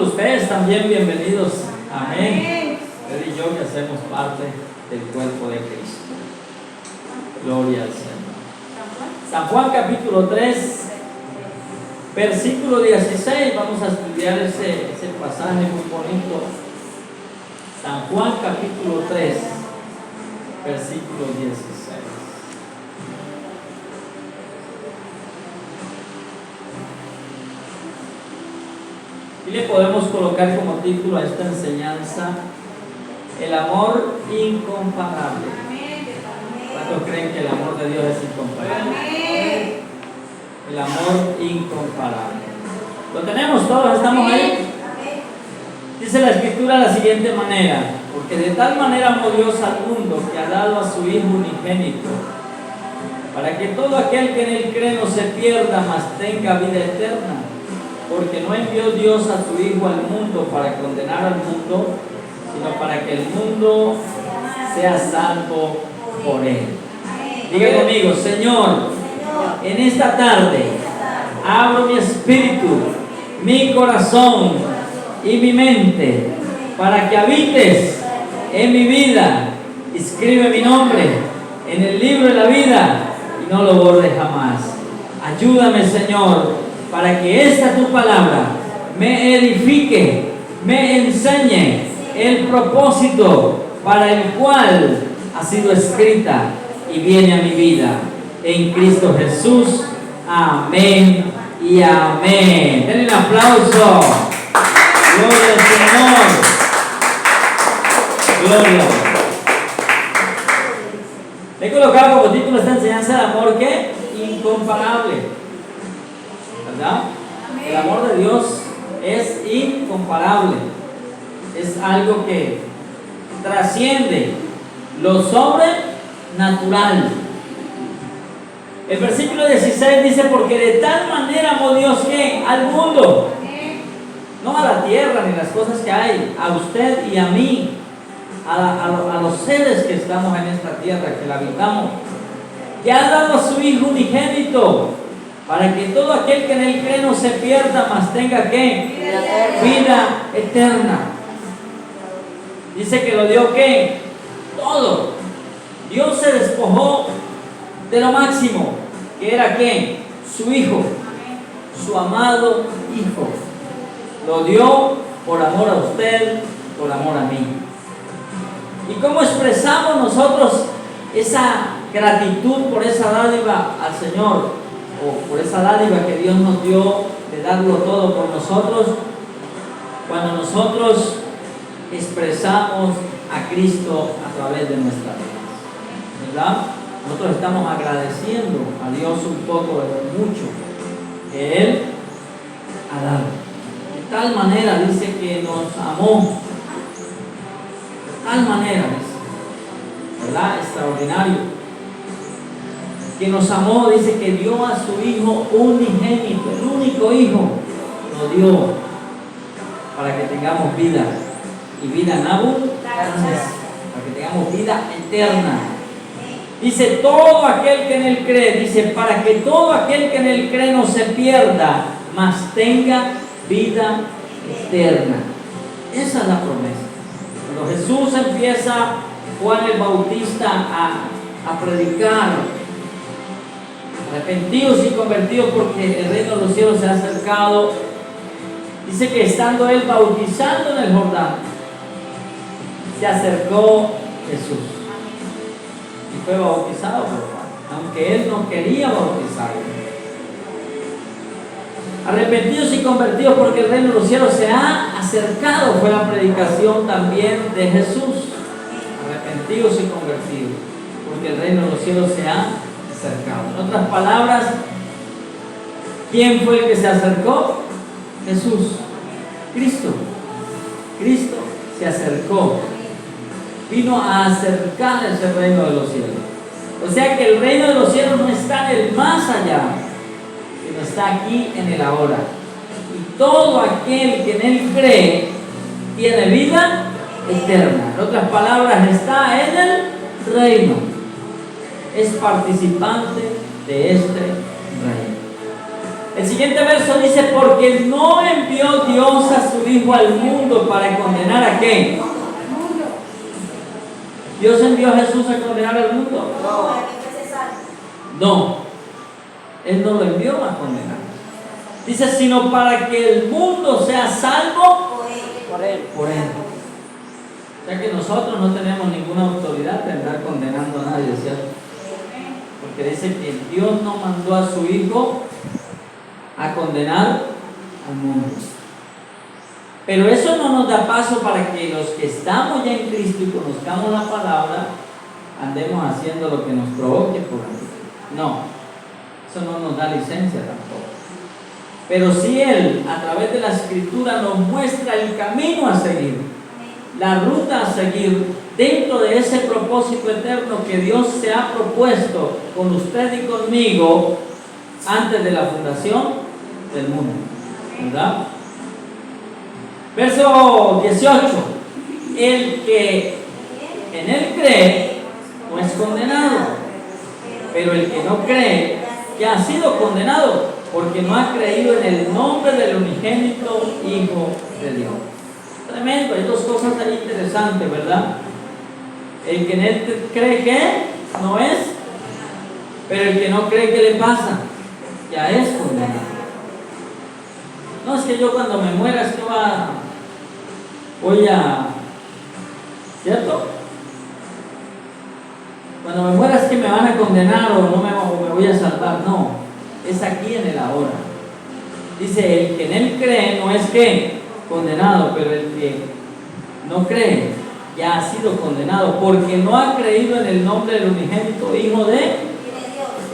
Ustedes también bienvenidos. Amén. Él y yo que hacemos parte del cuerpo de Cristo. Gloria al Señor. San Juan capítulo 3, versículo 16. Vamos a estudiar ese pasaje muy bonito. San Juan capítulo 3, versículo 16. Y le podemos colocar como título a esta enseñanza: el amor incomparable. ¿Cuántos creen que el amor de Dios es incomparable? El amor incomparable. ¿Lo tenemos todos? ¿Estamos ahí? Dice la Escritura de la siguiente manera: porque de tal manera amó Dios al mundo que ha dado a su Hijo unigénito, para que todo aquel que en él cree no se pierda, mas tenga vida eterna. Porque no envió Dios a su Hijo al mundo para condenar al mundo, sino para que el mundo sea salvo por él. Diga conmigo: Señor, en esta tarde abro mi espíritu, mi corazón y mi mente para que habites en mi vida. Escribe mi nombre en el libro de la vida y no lo borres jamás. Ayúdame, Señor, para que esta tu palabra me edifique, me enseñe el propósito para el cual ha sido escrita y viene a mi vida. En Cristo Jesús. Amén y amén. Denle un aplauso. Gloria al Señor. Gloria. He colocado como título esta enseñanza de amor que incomparable. ¿Verdad? El amor de Dios es incomparable. Es algo que trasciende lo sobrenatural. El versículo 16 dice: porque de tal manera amó Dios que al mundo, no a la tierra ni las cosas que hay, a usted y a mí, a los seres que estamos en esta tierra, que la habitamos, que ha dado a su Hijo unigénito, para que todo aquel que en él cree no se pierda, mas tenga ¿qué? Vida eterna. Dice que lo dio ¿qué? Todo. Dios se despojó de lo máximo, que era ¿qué? Su Hijo, su amado Hijo. Lo dio por amor a usted, por amor a mí. ¿Y cómo expresamos nosotros esa gratitud por esa dádiva al Señor? O por esa dádiva que Dios nos dio de darlo todo por nosotros, cuando nosotros expresamos a Cristo a través de nuestra vida, ¿verdad? Nosotros estamos agradeciendo a Dios un poco de lo mucho que Él ha dado. De tal manera dice que nos amó, de tal manera dice, ¿verdad? Extraordinario. Que nos amó, dice que dio a su Hijo unigénito, el único Hijo, lo dio para que tengamos vida y vida en abundancia, para que tengamos vida eterna. Dice: todo aquel que en él cree, dice, para que todo aquel que en él cree no se pierda, mas tenga vida eterna. Esa es la promesa. Cuando Jesús empieza, Juan el Bautista, a predicar: arrepentidos y convertidos porque el reino de los cielos se ha acercado. Dice que estando él bautizando en el Jordán, se acercó Jesús y fue bautizado por Juan, aunque él no quería bautizarlo. Arrepentidos y convertidos porque el reino de los cielos se ha acercado, fue la predicación también de Jesús. Arrepentidos y convertidos porque el reino de los cielos se ha acercado. En otras palabras, ¿quién fue el que se acercó? Jesús, Cristo. Cristo se acercó, vino a acercar ese reino de los cielos. O sea que el reino de los cielos no está en el más allá, sino está aquí en el ahora. Y todo aquel que en él cree tiene vida eterna. En otras palabras, está en el reino, es participante de este reino. El siguiente verso dice: porque no envió Dios a su Hijo Hijo al mundo para condenar a qué. ¿Dios envió a Jesús a condenar al mundo? No, Él no lo envió a condenar. Dice, sino para que el mundo sea salvo por Él. O sea que nosotros no tenemos ninguna autoridad de andar condenando a nadie, ¿cierto? Porque dice que Dios no mandó a su Hijo a condenar al mundo. Pero eso no nos da paso para que los que estamos ya en Cristo y conozcamos la palabra, andemos haciendo lo que nos provoque por ahí. No, eso no nos da licencia tampoco. Pero si Él, a través de la Escritura, nos muestra el camino a seguir, la ruta a seguir, dentro de ese propósito eterno que Dios se ha propuesto con usted y conmigo antes de la fundación del mundo, ¿verdad? Verso 18. El que en Él cree no es condenado, pero el que no cree ya ha sido condenado porque no ha creído en el nombre del unigénito Hijo de Dios. Tremendo, hay dos cosas ahí interesantes, ¿verdad? El que en Él cree que no es, pero el que no cree que le pasa ya es condenado. No es que yo cuando me muera es que voy a, ¿cierto? Cuando me muera es que me van a condenar o me voy a salvar. No, es aquí en el ahora. Dice, el que en Él cree no es que condenado, pero el que no cree ya ha sido condenado porque no ha creído en el nombre del unigénito Hijo de Dios.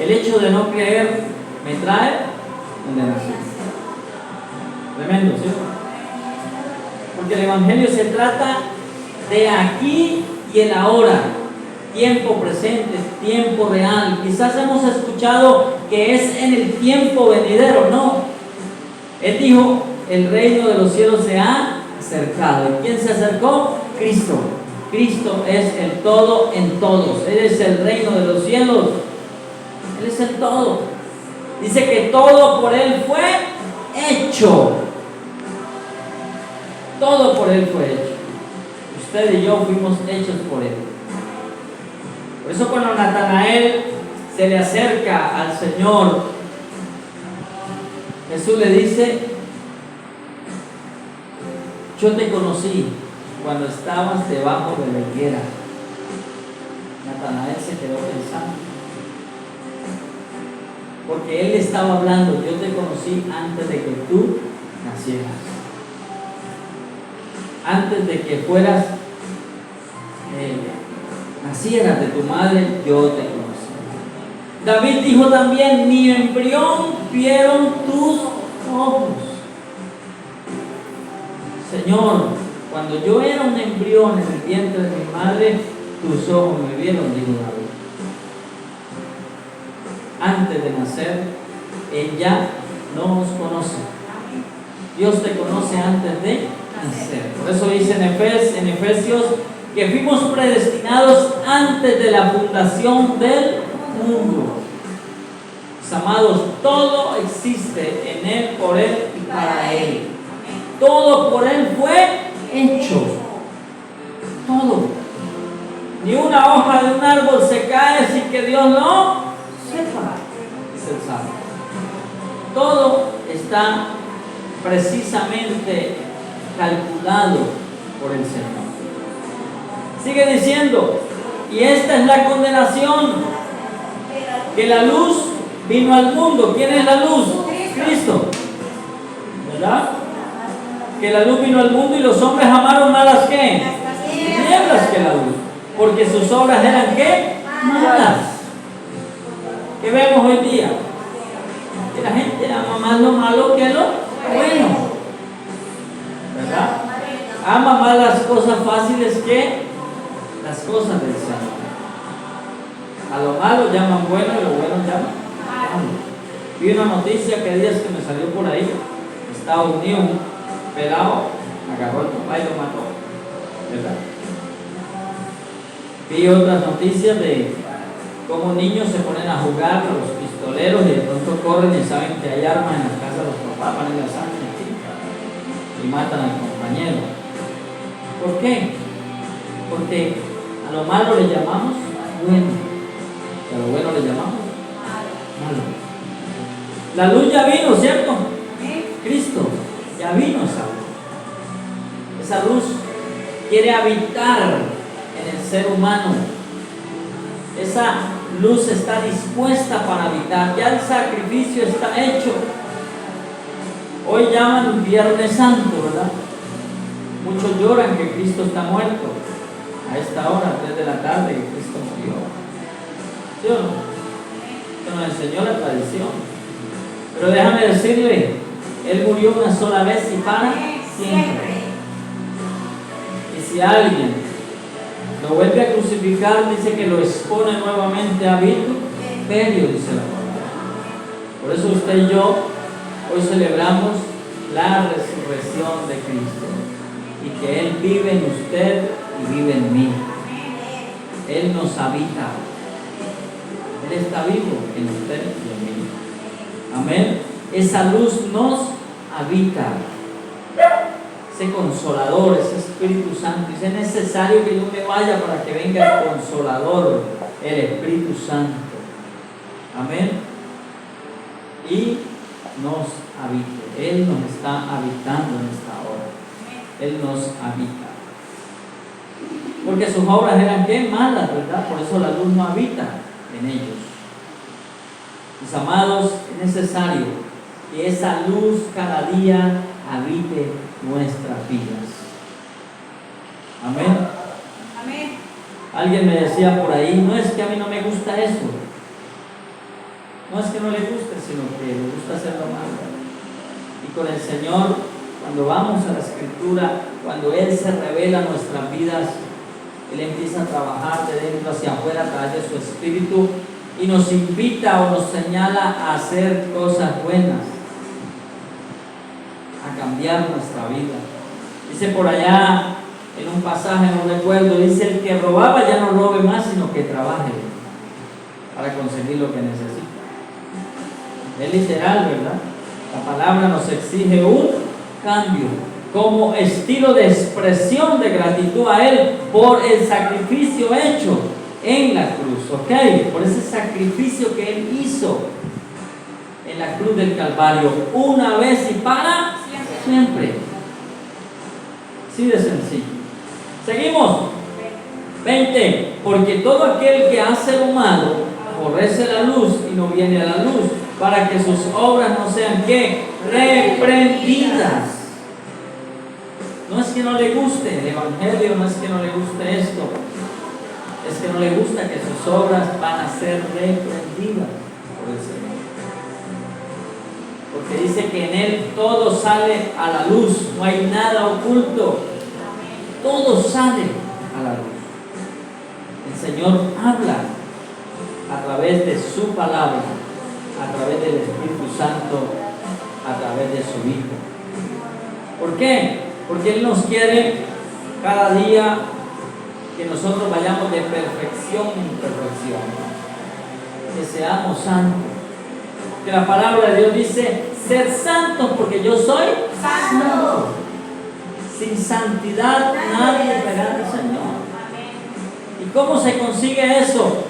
El hecho de no creer me trae condenación. Tremendo, ¿sí? Porque el Evangelio se trata de aquí y el ahora, tiempo presente, tiempo real. Quizás hemos escuchado que es en el tiempo venidero. No, Él dijo, el reino de los cielos se ha acercado. ¿Y quién se acercó? Cristo. Cristo es el todo en todos. Él es el reino de los cielos. Él es el todo. Dice que todo por Él fue hecho. Todo por Él fue hecho. Usted y yo fuimos hechos por Él. Por eso cuando Natanael se le acerca al Señor, Jesús le dice, yo te conocí cuando estabas debajo de la higuera. Natanael se quedó pensando, porque él estaba hablando, yo te conocí antes de que tú nacieras, antes de que fueras nacieras de tu madre, yo te conocí. David dijo también, mi embrión vieron tus ojos. Señor, cuando yo era un embrión en el vientre de mi madre, tus ojos me vieron, dijo David. Antes de nacer, Él ya nos conoce. Dios te conoce antes de nacer. Por eso dice en Efesios que fuimos predestinados antes de la fundación del mundo. Mis amados, todo existe en Él, por Él y para Él. Todo por Él fue hecho. Todo. Ni una hoja de un árbol se cae sin que Dios no sepa. Es el Salmo. Todo está precisamente calculado por el Señor. Sigue diciendo, y esta es la condenación, que la luz vino al mundo. ¿Quién es la luz? Cristo. ¿Verdad? Que la luz vino al mundo y los hombres amaron más las ¿qué? Tinieblas que la luz, porque sus obras eran ¿qué? Malas. ¿Qué vemos hoy día? Que la gente ama más lo malo que lo bueno, ¿verdad? Ama más las cosas fáciles que las cosas del Señor. A lo malo llaman bueno y lo bueno llaman malo. Vi una noticia que días que me salió por ahí, Estados Unidos, un pelado agarró al papá y lo mató, ¿verdad? Vi otras noticias de cómo niños se ponen a jugar a los pistoleros y de pronto corren y saben que hay armas en la casa de los papás, van en la sangre aquí. y matan al compañero. ¿Por qué? Porque a lo malo le llamamos bueno, y a lo bueno le llamamos malo. La luz ya vino, ¿cierto? Cristo ya vino esa luz. Esa luz quiere habitar en el ser humano. Esa luz está dispuesta para habitar. Ya el sacrificio está hecho. Hoy llaman Viernes Santo, ¿verdad? Muchos lloran que Cristo está muerto. A esta hora, 3 de la tarde, que Cristo murió. ¿Sí o no? Que nos enseñó la tradición. Pero déjame decirle, Él murió una sola vez y para siempre. Y si alguien lo vuelve a crucificar, dice que lo expone nuevamente a vituperio, dice la palabra. Por eso usted y yo hoy celebramos la resurrección de Cristo y que Él vive en usted y vive en mí. Él nos habita. Él está vivo en usted y en mí. Amén. Esa luz nos habita. Ese consolador, ese Espíritu Santo. Dice, es necesario que yo me vaya para que venga el consolador, el Espíritu Santo. Amén. Y nos habite. Él nos está habitando en esta hora. Él nos habita. Porque sus obras eran ¿qué? Malas, ¿verdad? Por eso la luz no habita en ellos. Mis amados, es necesario que esa luz cada día habite nuestras vidas. Amén. Amén. Alguien me decía por ahí, no es que a mí no me gusta eso. No es que no le guste, sino que le gusta hacerlo mal. Y con el Señor, cuando vamos a la Escritura, cuando Él se revela en nuestras vidas, Él empieza a trabajar de dentro hacia afuera a través de su Espíritu y nos invita o nos señala a hacer cosas buenas, a cambiar nuestra vida. Dice por allá en un pasaje, no recuerdo, dice: el que robaba ya no robe más, sino que trabaje para conseguir lo que necesita. Es literal, ¿verdad? La palabra nos exige un cambio como estilo de expresión de gratitud a Él por el sacrificio hecho en la cruz, ¿ok? Por ese sacrificio que Él hizo en la cruz del Calvario, una vez y para siempre. Así de sencillo. Seguimos. 20. Porque todo aquel que hace lo malo aborrece la luz y no viene a la luz, para que sus obras no sean ¿qué? Reprendidas. No es que no le guste el Evangelio, no es que no le guste esto, es que no le gusta que sus obras van a ser reprendidas por el Señor. Porque dice que en Él todo sale a la luz, no hay nada oculto, todo sale a la luz. El Señor habla a través de su palabra, a través del Espíritu Santo, a través de su Hijo. ¿Por qué? Porque Él nos quiere cada día que nosotros vayamos de perfección en perfección, que seamos santos. Que la palabra de Dios dice: ser santos porque yo soy santo. Sin santidad nadie verá al Señor. ¿Y cómo se consigue eso?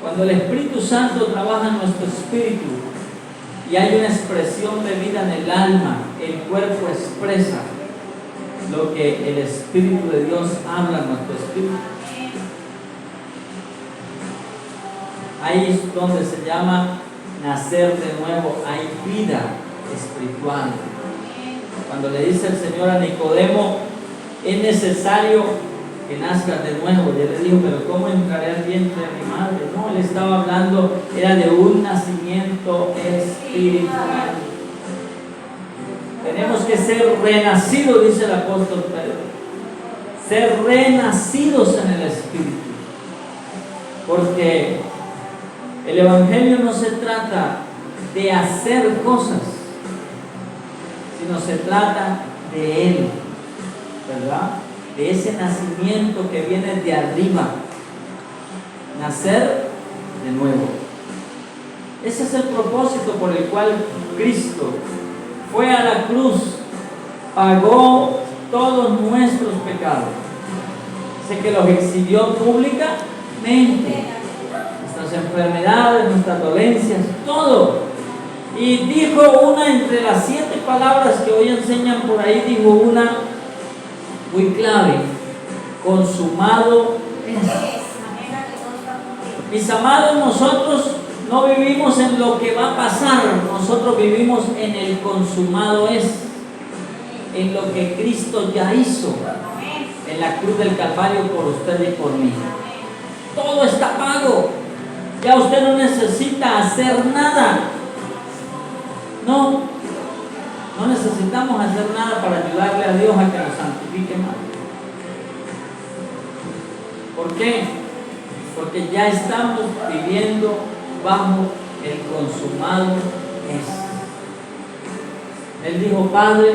Cuando el Espíritu Santo trabaja en nuestro espíritu y hay una expresión de vida en el alma, el cuerpo expresa lo que el Espíritu de Dios habla en nuestro espíritu. Ahí es donde se llama nacer de nuevo, hay vida espiritual. Cuando le dice el Señor a Nicodemo: es necesario que nazcas de nuevo, y él le dijo: pero ¿cómo entraré al vientre de mi madre? No, él estaba hablando, era de un nacimiento espiritual. Tenemos que ser renacidos, dice el apóstol Pedro, ser renacidos en el Espíritu, porque el Evangelio no se trata de hacer cosas, sino se trata de Él, ¿verdad? De ese nacimiento que viene de arriba, nacer de nuevo. Ese es el propósito por el cual Cristo fue a la cruz, pagó todos nuestros pecados. Dice que los exhibió públicamente, nuestras enfermedades, nuestras dolencias, todo. Y dijo una entre las 7 palabras que hoy enseñan por ahí, dijo una muy clave: consumado es. Mis amados, nosotros no vivimos en lo que va a pasar, nosotros vivimos en el consumado es, en lo que Cristo ya hizo en la cruz del Calvario por usted y por mí. Todo está pago, ya usted no necesita hacer nada. No necesitamos hacer nada para ayudarle a Dios a que nos santifique más. ¿Por qué? Porque ya estamos viviendo bajo el consumado es. Él dijo: Padre,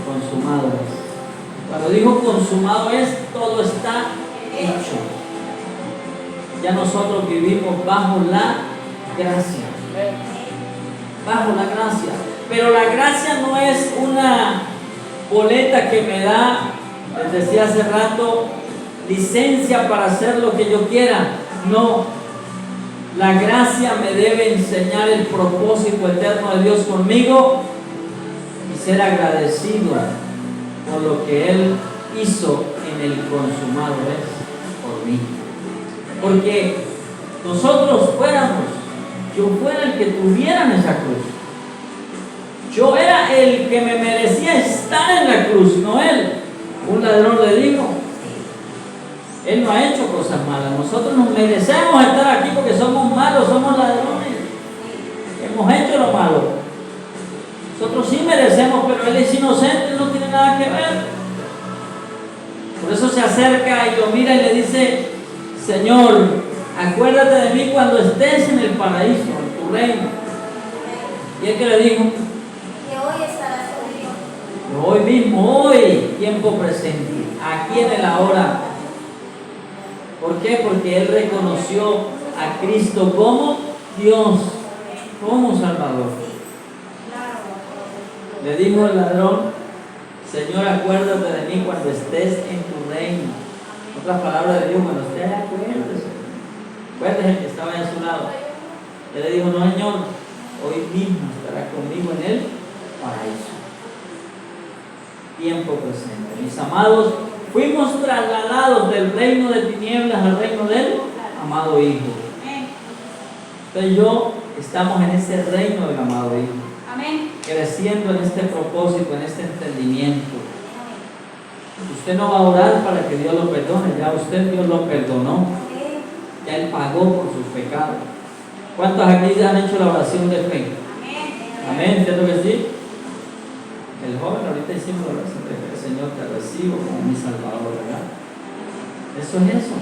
consumado es. Cuando dijo consumado es, todo está hecho. Ya nosotros vivimos bajo la gracia. Bajo la gracia. Pero la gracia no es una boleta que me da, les decía hace rato, licencia para hacer lo que yo quiera. No, la gracia me debe enseñar el propósito eterno de Dios conmigo y ser agradecido por lo que Él hizo en el consumado es por mí. Porque nosotros yo fuera el que tuviera en esa cruz. Yo era el que me merecía estar en la cruz, no él. Un ladrón le dijo: Él no ha hecho cosas malas. Nosotros nos merecemos estar aquí porque somos malos, somos ladrones. Hemos hecho lo malo. Nosotros sí merecemos, pero Él es inocente, no tiene nada que ver. Por eso se acerca y lo mira y le dice: Señor, acuérdate de mí cuando estés en el paraíso, en tu reino. Y Él que le dijo: que hoy estarás conmigo. Hoy mismo, hoy, tiempo presente, aquí en el ahora. ¿Por qué? Porque él reconoció a Cristo como Dios, como Salvador. Le dijo el ladrón: Señor, acuérdate de mí cuando estés en tu reino. Otras palabras de Dios: cuando estés, acuérdese. Acuérdese el que estaba a su lado. Él le dijo: no, Señor, hoy mismo estará conmigo en el paraíso. Tiempo presente. Mis amados, fuimos trasladados del reino de tinieblas al reino del amado Hijo. Usted y yo estamos en ese reino del amado Hijo. Amén. Creciendo en este propósito, en este entendimiento. Usted no va a orar para que Dios lo perdone, ya usted Dios lo perdonó. Ya Él pagó por sus pecados. ¿Cuántos aquí ya han hecho la oración de fe? Amén, ¿cierto que sí? El joven ahorita hicimos la oración de fe: Señor, te recibo como mi Salvador, ¿verdad? Eso es eso.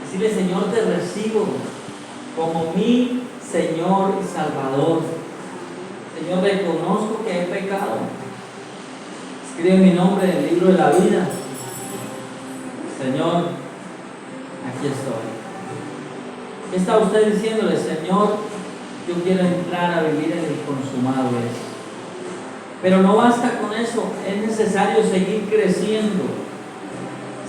Decirle: Señor, te recibo como mi Señor y Salvador. Señor, reconozco que he pecado. Escribe mi nombre en el libro de la vida. Señor, aquí estoy. ¿Qué está usted diciéndole? Señor, yo quiero entrar a vivir en el consumado es. Pero no basta con eso, es necesario seguir creciendo,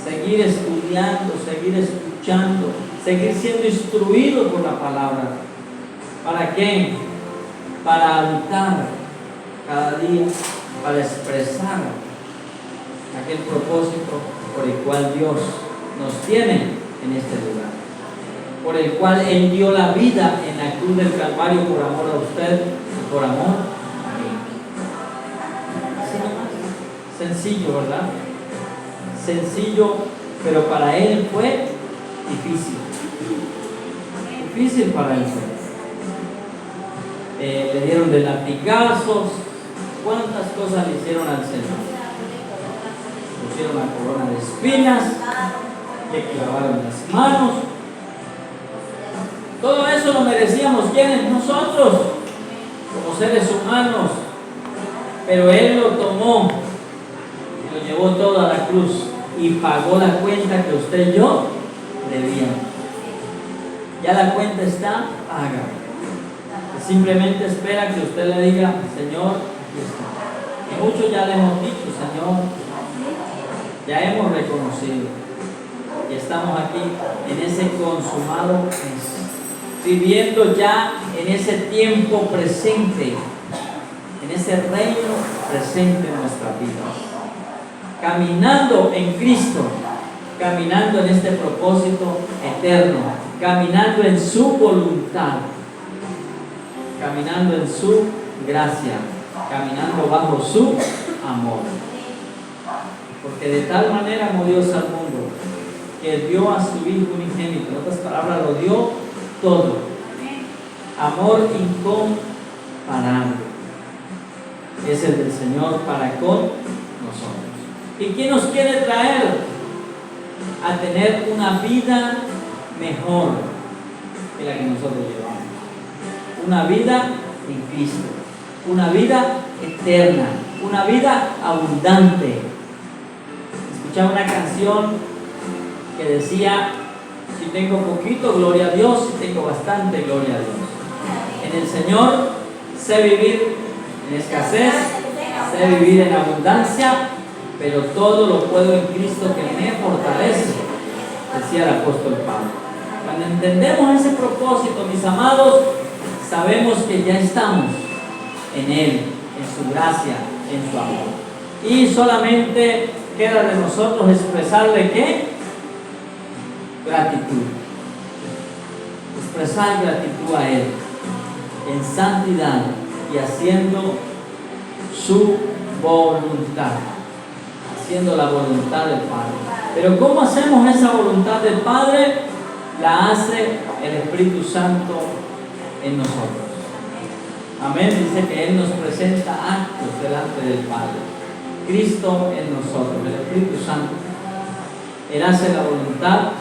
seguir estudiando, seguir escuchando, seguir siendo instruido por la palabra. ¿Para qué? Para habitar cada día, para expresar aquel propósito por el cual Dios nos tiene en este lugar, por el cual Él dio la vida en la cruz del Calvario por amor a usted y por amor a mí. Así nomás. Sencillo, ¿verdad? Sencillo, pero para Él fue difícil. Difícil para Él fue. Le dieron de latigazos. ¿Cuántas cosas le hicieron al Señor? Le pusieron la corona de espinas, le clavaron las manos. Todo eso lo merecíamos. ¿Quiénes? Nosotros, como seres humanos. Pero Él lo tomó y lo llevó todo a la cruz y pagó la cuenta que usted y yo debíamos. Ya la cuenta está paga. Simplemente espera que usted le diga: Señor, aquí está. Y muchos ya le hemos dicho, Señor, ya hemos reconocido y estamos aquí en ese consumado mes, viviendo ya en ese tiempo presente, en ese reino presente en nuestra vida, caminando en Cristo, caminando en este propósito eterno, caminando en su voluntad, caminando en su gracia, caminando bajo su amor. Porque de tal manera amó Dios al mundo que dio a su Hijo unigénito, en otras palabras, lo dio todo. Amor incomparable es el del Señor para con nosotros. ¿Y quién nos quiere traer a tener una vida mejor que la que nosotros llevamos? Una vida en Cristo, una vida eterna, una vida abundante. Escuchaba una canción que decía: si tengo poquito, gloria a Dios; si tengo bastante, gloria a Dios. En el Señor sé vivir en escasez, sé vivir en abundancia, pero todo lo puedo en Cristo que me fortalece, decía el apóstol Pablo. Cuando entendemos ese propósito, mis amados, sabemos que ya estamos en Él, en su gracia, en su amor. Y solamente queda de nosotros expresarle ¿qué? Gratitud. Expresar gratitud a Él en santidad y haciendo su voluntad, haciendo la voluntad del Padre. Pero ¿cómo hacemos esa voluntad del Padre? La hace el Espíritu Santo en nosotros. Amén. Dice que Él nos presenta actos delante del Padre. Cristo en nosotros, el Espíritu Santo. Él hace la voluntad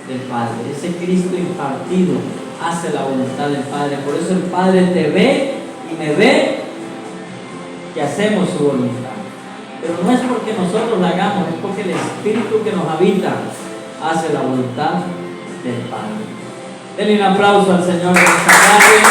del Padre. Ese Cristo impartido hace la voluntad del Padre. Por eso el Padre te ve y me ve que hacemos su voluntad. Pero no es porque nosotros la hagamos, es porque el Espíritu que nos habita hace la voluntad del Padre. Denle un aplauso al Señor en esta tarde.